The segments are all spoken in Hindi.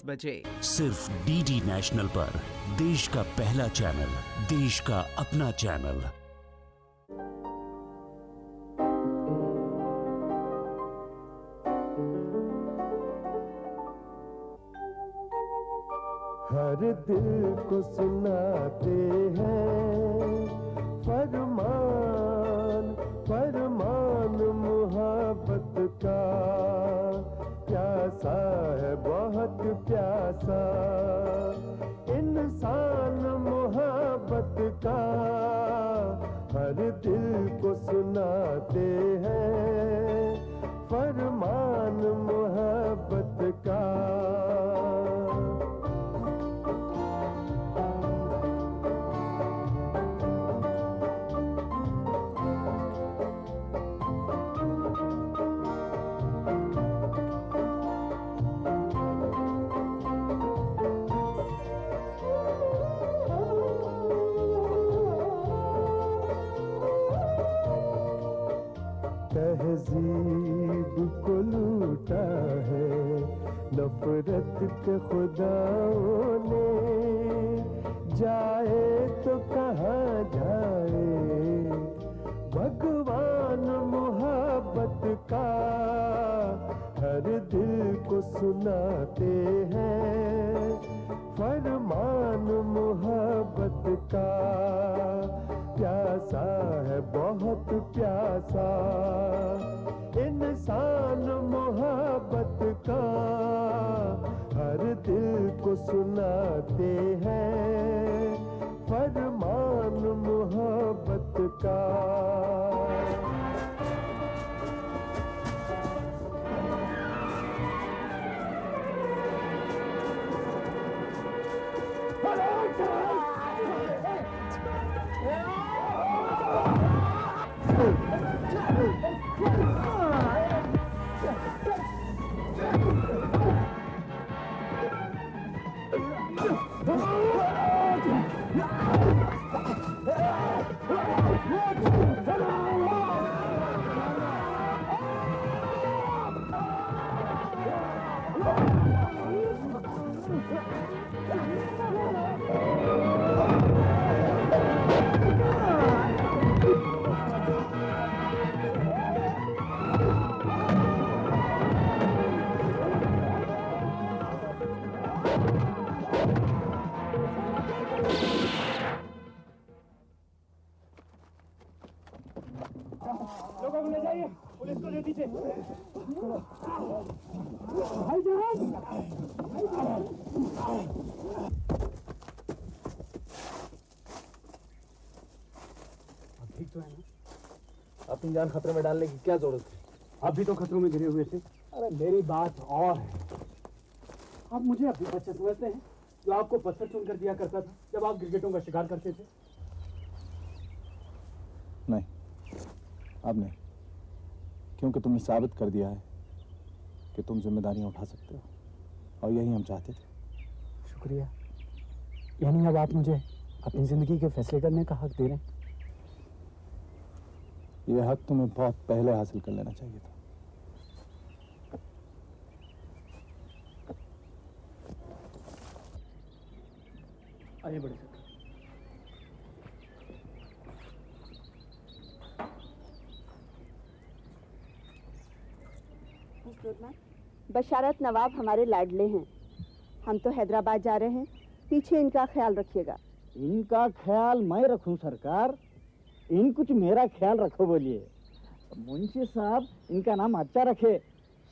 बजे सिर्फ डीडी नेशनल पर, देश का पहला चैनल, देश का अपना चैनल। हर दिल को सुनाते हैं फरमान, फरमान मोहब्बत का, प्यासा है बहुत प्यासा इंसान मोहब्बत का। हर दिल को सुनाते हैं फरमान मोहब्बत का। तहजीब को लूटा है नफरत के खुदाओं ने, जाए तो कहाँ जाए भगवान मोहब्बत का। हर दिल को सुनाते हैं फरमान मोहब्बत का, प्यासा है बहुत प्यासा इंसान मोहब्बत का। हर दिल को सुनाते हैं फरमान मोहब्बत का। लोगों को ले जाइए, पुलिस को दे दीजिए। आप ठीक तो है ना? अपनी जान खतरे में डालने की क्या जरूरत है? आप भी तो खतरों में घिरे हुए थे। अरे मेरी बात और है, आप मुझे अपने बच्चे समझते हैं जो आपको पत्थर चुनकर दिया करता था जब आप गिरगिटों का शिकार करते थे? नहीं, अब नहीं, क्योंकि तुमने साबित कर दिया है कि तुम जिम्मेदारियां उठा सकते हो, और यही हम चाहते थे। शुक्रिया। यानी अब आप मुझे अपनी जिंदगी के फैसले करने का हक दे रहे हैं? यह हक तुम्हें बहुत पहले हासिल कर लेना चाहिए था। आइए बड़े सर। बशारत नवाब हमारे लाडले हैं। हम तो हैदराबाद जा रहे हैं, पीछे इनका ख्याल रखिएगा। इनका ख्याल मैं रखूं सरकार? इन कुछ मेरा ख्याल रखो बोलिए। मुंशी साहब इनका नाम अच्छा रखे,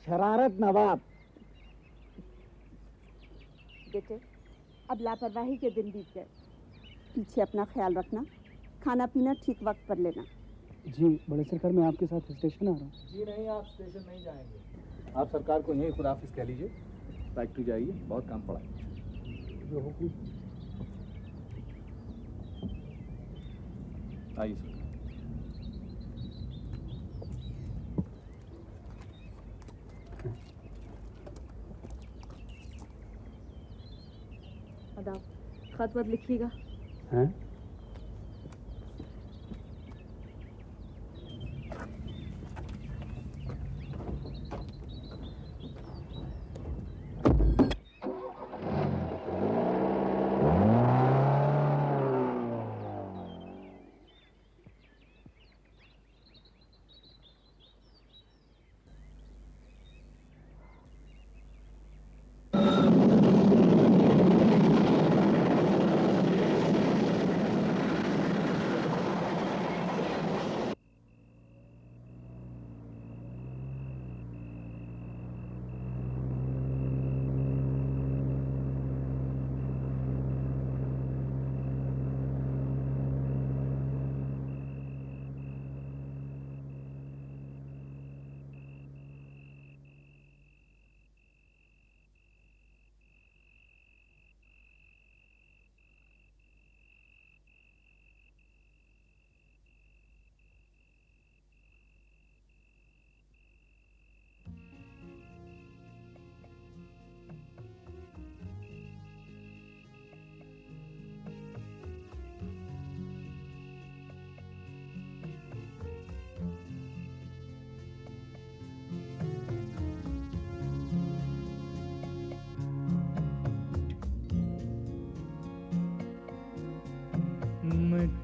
शरारत नवाब। बेटे अब लापरवाही के दिन बीत गए, पीछे अपना ख्याल रखना, खाना पीना ठीक वक्त पर लेना। जी बड़े सरकार, मैं आपके साथ स्टेशन आ रहा हूँ। जी नहीं, आप स्टेशन नहीं जाएंगे। आप सरकार को यही खुदाफिज कह लीजिए, फैक्ट्री जाइए, बहुत काम पड़ा है। जो हुक्म। आइए सर। अदाब खत वत लिखिएगा। हैं?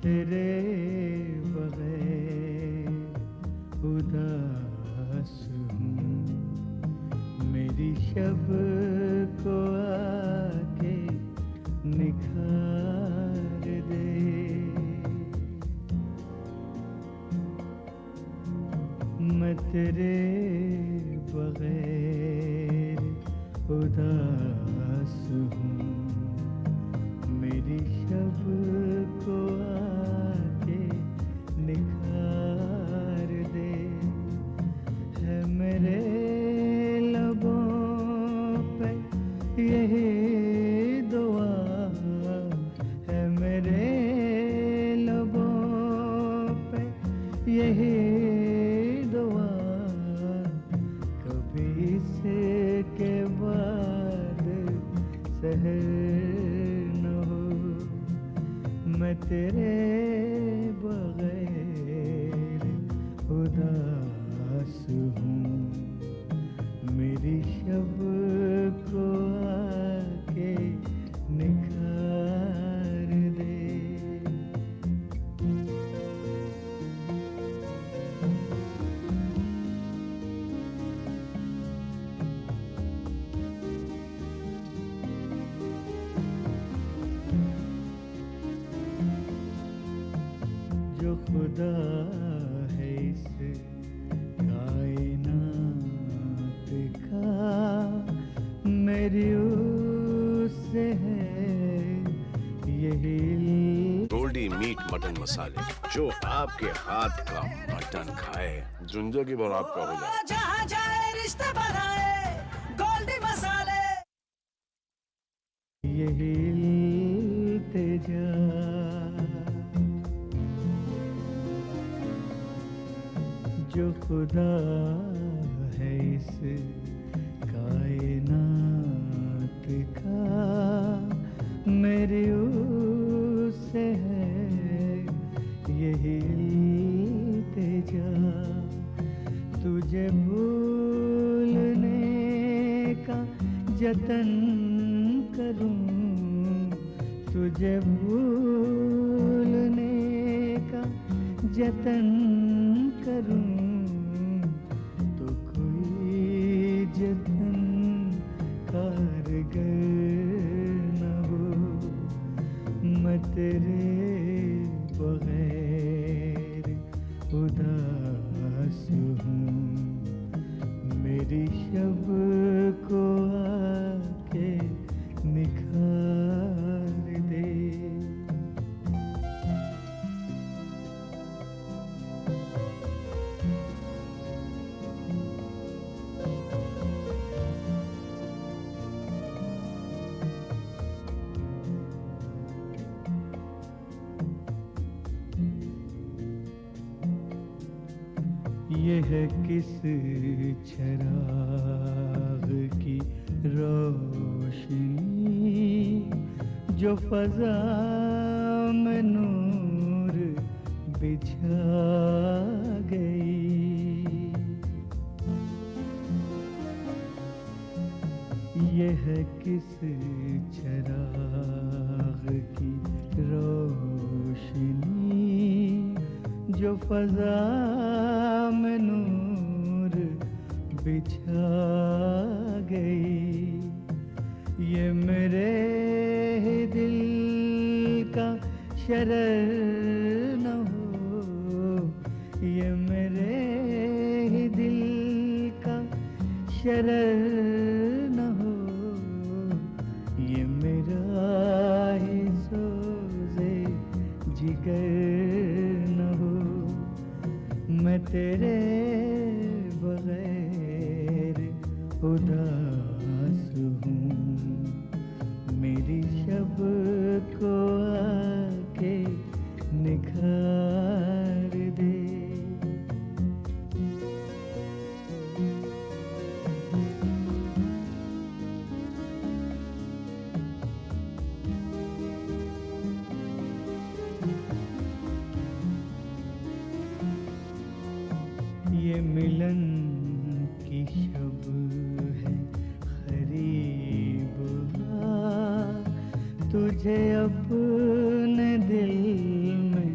तेरे बगैर उदास हूँ, मेरी शब को आके निखार दे। मैं तेरे बगैर उदास हूँ, मेरी शब को आके निखार दे। है मेरे लबों पे यही दुआ, है मेरे लबों पे यही दुआ, कभी इसके बाद सहर न हो। मैं तेरे बगैर उदास हूँ, मेरी शब को आके निखार दे। जो खुदा है इस कायनात का, मेरी उससे है यही। गोल्डी मीट मटन मसाले, जो आपके हाथ का मटन खाए जिंदगी भर आपका हो जाए। जहाँ जाए रिश्ते बनाए गोल्डी मसाले। यही इल्तिजा, जो खुदा है इस कायनात का, मेरी उससे है यही इल्तिजा। तुझे भूलने का जतन करूं, तुझे भूलने का जतन करूं, तो कोई जतन कारगर न हो। मैं तेरे बगैर उदास हूँ, मेरी शब को आके निखार दे। यह किस चराग की रोशनी, जो फजा में नूर बिछा गई। यह किस चराग की रोशनी, जो फजा में नूर बिछा गई। ये मेरे ही दिल का शरर न हो, ये मेरे ही दिल का शरर न हो, ये मेरा ही सोज़े जिगर न हो। मैं तेरे बगैर उदास हूँ, मेरी शब को आके निखार दे। ये मिलन की शब है करीब आ, तुझे अपने दिल में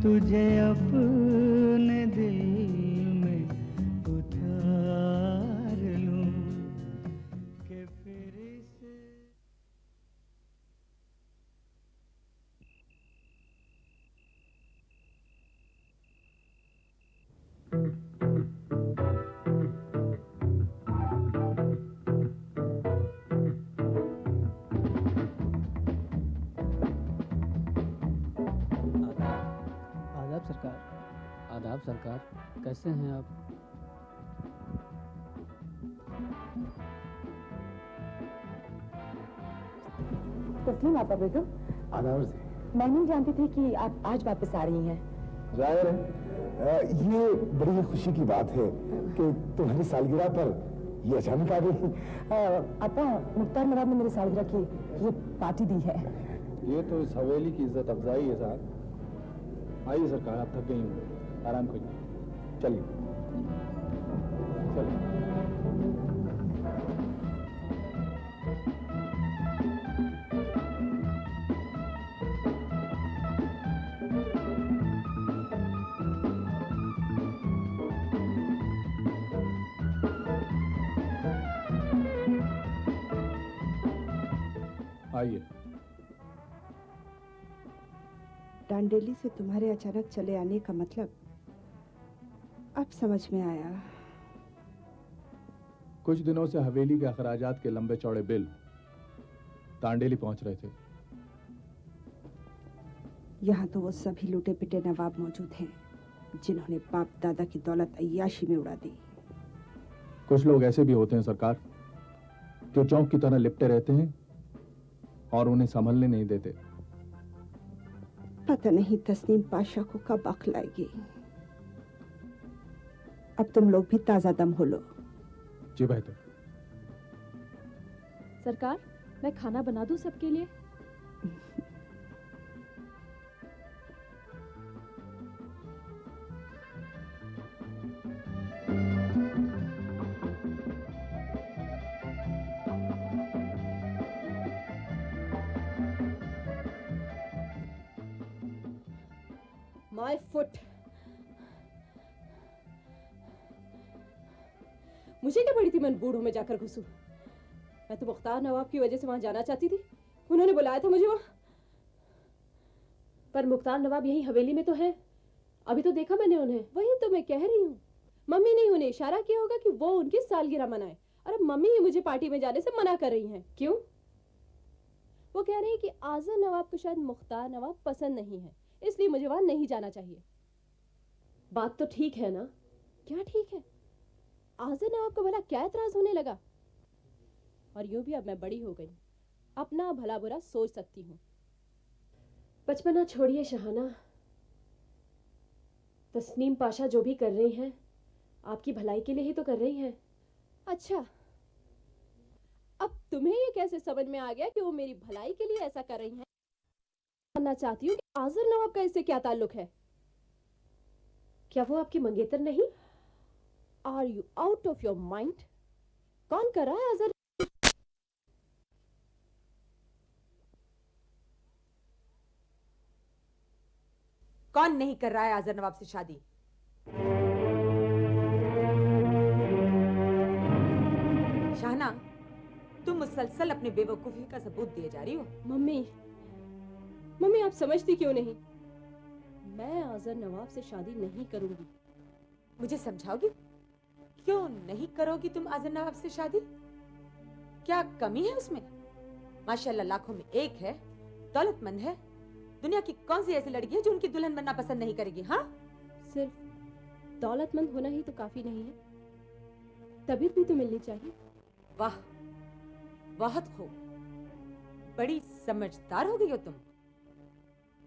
तुझे अपने दिल में उतार लूं कि फिर इसे आदाब सरकार। आदाब सरकार, कैसे हैं आप? तस्लीम आपा बेगम, आदाब से मैं नहीं जानती थी कि आप आज वापस आ रही हैं। जाहिर है ये बड़ी खुशी की बात है कि तुम्हारी सालगिरह पर ये अचानक आ गई। आपा, मुख्तार नवाब ने मेरी सालगिरह की ये पार्टी दी है। ये तो इस हवेली की इज्जत अफजाई है साहब। आइए सरकार, आप थक गई हूँ, आराम करिए। चलिए चलिए। आइए। डांडेली से तुम्हारे अचानक चले आने का मतलब अब समझ में आया। कुछ दिनों से हवेली के अखराजात के लंबे चौड़े बिल तांडेली पहुंच रहे थे। यहाँ तो वो सभी लूटे पिटे नवाब मौजूद हैं जिन्होंने बाप दादा की दौलत अय्याशी में उड़ा दी। कुछ लोग ऐसे भी होते हैं सरकार, जो चौक की तरह लिपटे रहते हैं और उन्हें संभलने नहीं देते। पता नहीं तस्नीम पाशा को कब अक्ल आएगी। अब तुम लोग भी ताजा दम हो लो। जी बेहतर। सरकार, मैं खाना बना दूं सबके लिए? My foot. मुझे क्या पड़ी थी मैं बूढ़ों में जाकर घुसूं? मैं तो मुख्तार नवाब की वजह से वहां जाना चाहती थी। उन्होंने बुलाया था मुझे वहां। पर मुख्तार नवाब यही हवेली में तो है। अभी तो देखा मैंने उन्हें। वही तो मैं कह रही हूँ। मम्मी ने उन्हें इशारा किया होगा कि वो उनकी सालगिरह मनाए, और अब मम्मी ही मुझे पार्टी में जाने से मना कर रही हैं। क्यों? वो कह रही है कि आज़र नवाब को शायद मुख्तार नवाब पसंद नहीं है, इसलिए मुझे वहां नहीं जाना चाहिए। बात तो ठीक है ना? क्या ठीक है? आज़र नवाब को भला क्या एतराज होने लगा? और यूं भी अब मैं बड़ी हो गई, अपना भला बुरा सोच सकती हूँ। बचपना छोड़िए शहाना। तस्नीम पाशा जो भी कर रही हैं, आपकी भलाई के लिए ही तो कर रही हैं। अच्छा, अब तुम्हें ये कैसे समझ में आ गया कि वो मेरी भलाई के लिए ऐसा कर रही हैं? जानना चाहती हूँ कि आज़र नवाब का इससे क्या ताल्लुक है? क्या वो आपकी मंगेतर नहीं? Are you out of your mind? कौन कर रहा है आज़र? कौन नहीं कर रहा है आज़र नवाब से शादी? शाहना, तुम मुसलसल अपनी बेवकूफी का सबूत दिए जा रही हो। मम्मी आप समझती क्यों नहीं? मैं आज़र नवाब से शादी नहीं करूंगी। मुझे समझाओगी क्यों नहीं करोगी तुम आज़र नवाब से शादी? क्या कमी है उसमें? माशाल्लाह लाखों में एक है, दौलतमंद है। दुनिया की कौन सी ऐसी लड़की है जो उनकी दुल्हन बनना पसंद नहीं करेगी? हाँ, सिर्फ दौलतमंद होना ही तो काफी नहीं है, तबीयत भी तो मिलनी चाहिए। वाह, बहुत खूब, बड़ी समझदार हो गई हो तुम।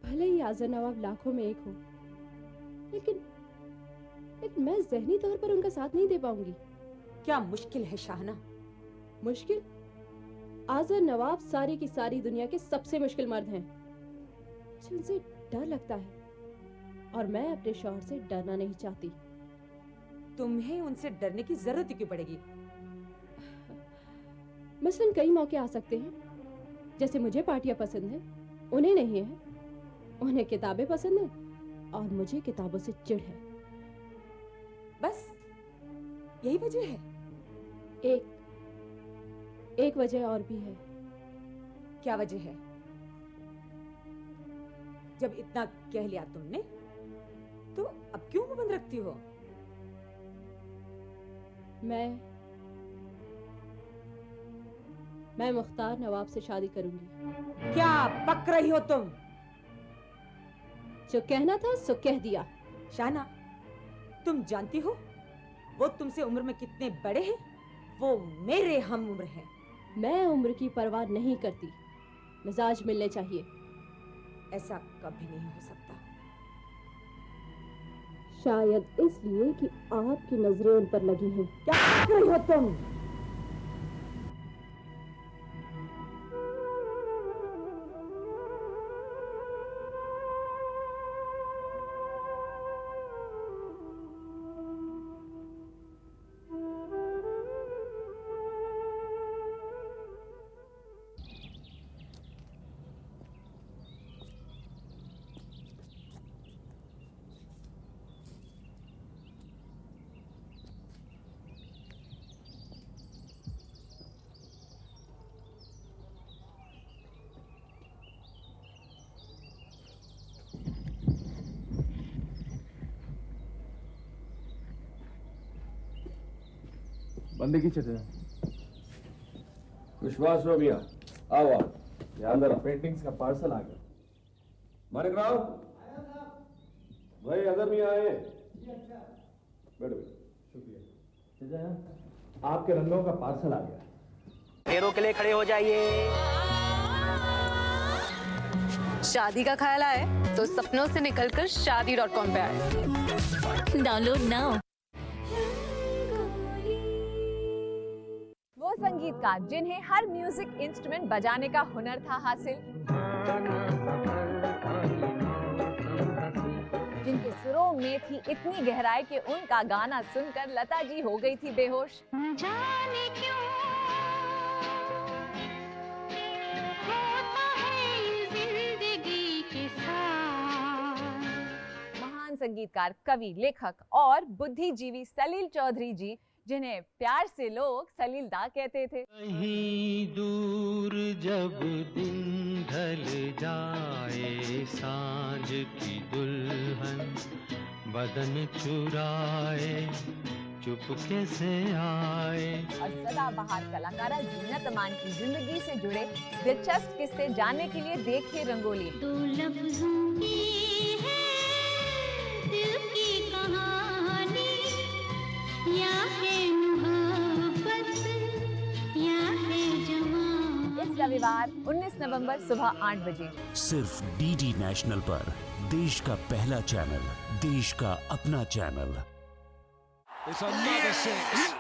भले ही आज़र नवाब लाखों में एक हो, लेकिन मैं ज़हनी तौर पर उनका साथ नहीं दे पाऊंगी। क्या मुश्किल है शाहना? मुश्किल? आज़र नवाब सारी की सारी दुनिया के सबसे मुश्किल मर्द हैं, जिनसे डर लगता है, और मैं अपने शौहर से डरना नहीं चाहती। तुम्हें उनसे डरने की जरूरत क्यों पड़ेगी? मसलन कई मौके आ सकते हैं, जैसे मुझे पार्टियां पसंद हैं, उन्हें नहीं है। उन्हें किताबें पसंद हैं, और मुझे किताबों से चिढ़ है। बस यही वजह है? एक वजह और भी है। क्या वजह है? जब इतना कह लिया तुमने तो अब क्यों मुंह बंद रखती हो? मैं मुख्तार नवाब से शादी करूंगी। क्या बक रही हो तुम? जो कहना था सो कह दिया। शाना, तुम जानती हो वो तुमसे उम्र में कितने बड़े हैं? वो मेरे हम उम्र हैं। मैं उम्र की परवाह नहीं करती, मिजाज मिलने चाहिए। ऐसा कभी नहीं हो सकता। शायद इसलिए कि आपकी नजरें उन पर लगी हैं। क्या बक रही हो तुम? बंदे की चले विश्वास रो भैया, आओ आओ। यार जरा पेंटिंग्स का पार्सल आ गया। मानिक राव भाई, अगर नहीं आए बैठो। शुक्रिया। आपके रंगों का पार्सल आ गया। पैरों के लिए खड़े हो जाइए। शादी का ख्याल आए तो सपनों से निकलकर शादी.com पे आए। Download now. वो संगीतकार जिन्हें हर म्यूजिक इंस्ट्रूमेंट बजाने का हुनर था हासिल, जिनके सुरों में थी इतनी गहराई कि उनका गाना सुनकर लता जी हो गई थी बेहोश। जाने क्यों होता है जिंदगी के साथ। महान संगीतकार, कवि, लेखक और बुद्धिजीवी सलील चौधरी जी, जिन्हें प्यार से लोग सलील दा कहते थे। कहीं दूर जब दिन ढल जाए, सांझ की दुल्हन बदन चुराए, चुपके से आए। और सदाबहार कलाकारा जीनत अमान की जिंदगी से जुड़े दिलचस्प किस्से जानने के लिए देखिए रंगोली। दो लफ्जों की है दिल की कहानी, या है मोहब्बत या है जवान। इस रविवार 19 नवंबर सुबह 8 बजे सिर्फ डीडी नेशनल पर, देश का पहला चैनल, देश का अपना चैनल। It's another six.